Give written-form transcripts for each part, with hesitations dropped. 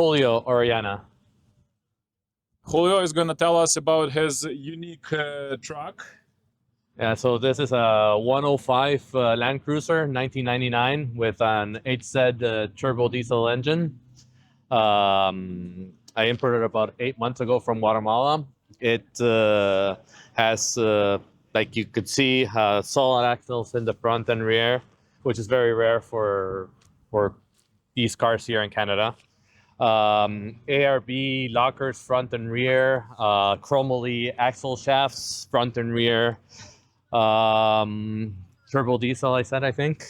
Julio Oriana. Julio is going to tell us about his unique truck. Yeah, so this is a 105 Land Cruiser, 1999, with an HZ turbo diesel engine. I imported about 8 months ago from Guatemala. It has, like you could see, solid axles in the front and rear, which is very rare for these cars here in Canada. ARB lockers front and rear, chromoly axle shafts front and rear, turbo diesel, I think.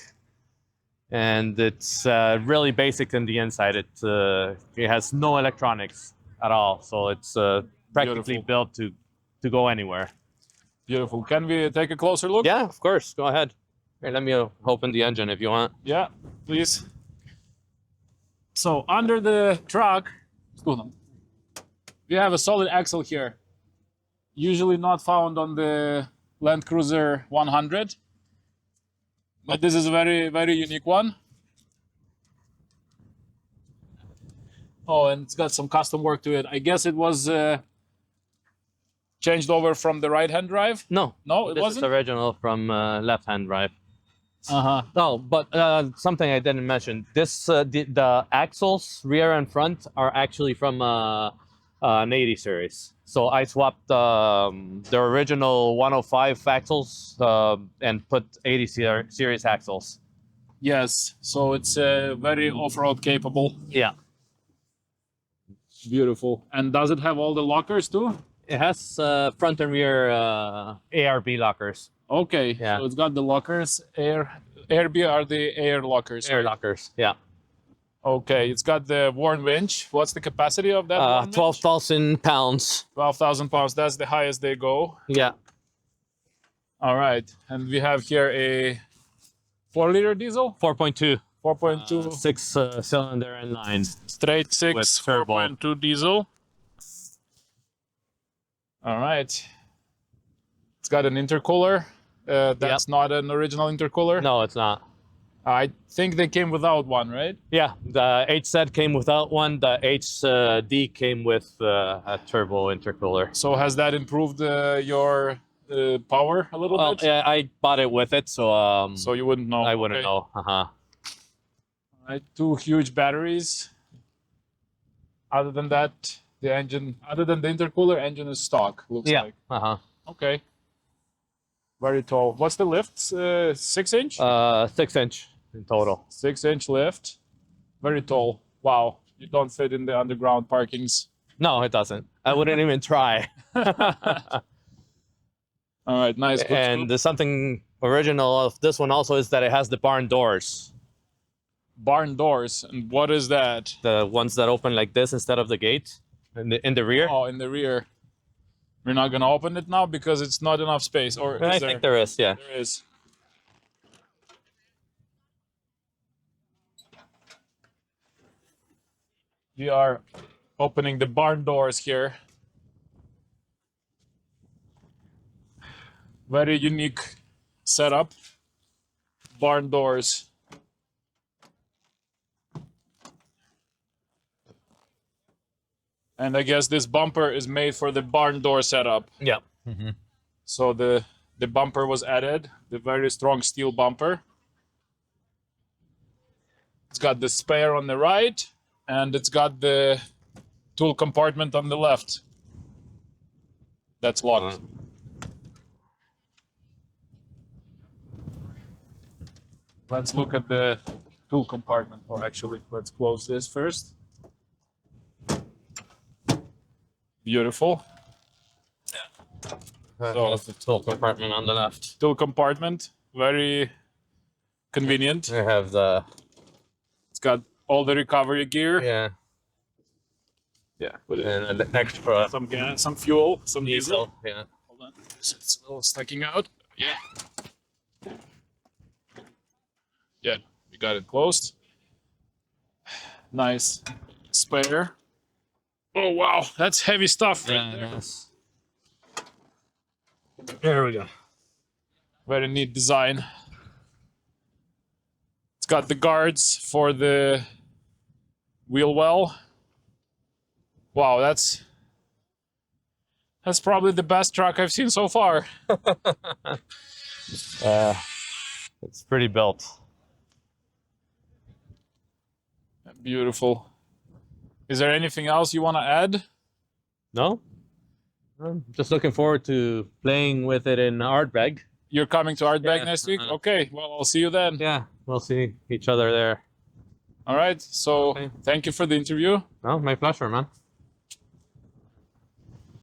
And it's really basic in the inside. It has no electronics at all, so it's practically built to go anywhere. Beautiful. Can we take a closer look? Yeah, of course. Go ahead. Here, let me open the engine if you want. Yeah, please. So under the truck, we have a solid axle here. Usually not found on the Land Cruiser 100. But this is a very, very unique one. Oh, and it's got some custom work to it. I guess it was changed over from the right-hand drive? No, it this wasn't? is original from left-hand drive. Uh-huh. No, but something I didn't mention. This the axles, rear and front, are actually from an 80 series. So I swapped the original 105 axles and put 80 series axles. Yes, so it's very off-road capable. Yeah. Beautiful. And does it have all the lockers too? It has front and rear ARB lockers. Okay, yeah. So it's got the lockers. ARB are the air lockers. Air lockers, yeah. Okay, it's got the worn winch. What's the capacity of that? 12,000 pounds. 12,000 pounds. That's the highest they go. Yeah. All right, and we have here a 4-liter diesel. 4.2. 4.2. 6-cylinder inline. Straight 6. With turbo. 4.2 diesel. All right. It's got an intercooler. That's not an original intercooler. No, it's not. I think they came without one, right? Yeah, the HZ came without one. The HD came with a turbo intercooler. So has that improved your power a little bit? Yeah, I bought it with it, so so you wouldn't know. I wouldn't know. All right, 2 huge batteries. Other than that, the engine, other than the intercooler, engine is stock. Looks like. Okay. Very tall. What's the lift? 6 inch? 6 inch in total. 6 inch lift. Very tall. Wow. You don't fit in the underground parkings. No, it doesn't. I wouldn't even try. All right, nice. And there's something original of this one also is that it has the barn doors. Barn doors. And what is that? The ones that open like this instead of the gate in the rear. Oh, in the rear. We're not going to open it now because it's not enough space. Or I think there is, yeah. There is. We are opening the barn doors here. Very unique setup. Barn doors. And I guess this bumper is made for the barn door setup. Yeah. So the bumper was added, the very strong steel bumper. It's got the spare on the right, and it's got the tool compartment on the left. That's locked. Let's look at the tool compartment. Or actually, let's close this first. Beautiful. So the tool compartment on the left. Tool compartment, very convenient. We have the. It's got all the recovery gear. Yeah. Yeah. And an extra. Some gas, some fuel, some diesel. Yeah. Hold on. It's a little sticking out. Yeah. Yeah, we got it closed. Nice spare. Oh wow, that's heavy stuff. Yeah, nice. There we go. Very neat design. It's got the guards for the wheel well. Wow, that's probably the best truck I've seen so far. It's pretty built. Beautiful. Is there anything else you want to add? No? I'm just looking forward to playing with it in Ardbeg. You're coming to Ardbeg Yeah, next week? Okay, well, I'll see you then. Yeah, we'll see each other there. All right, so Okay. thank you for the interview. No, my pleasure, man.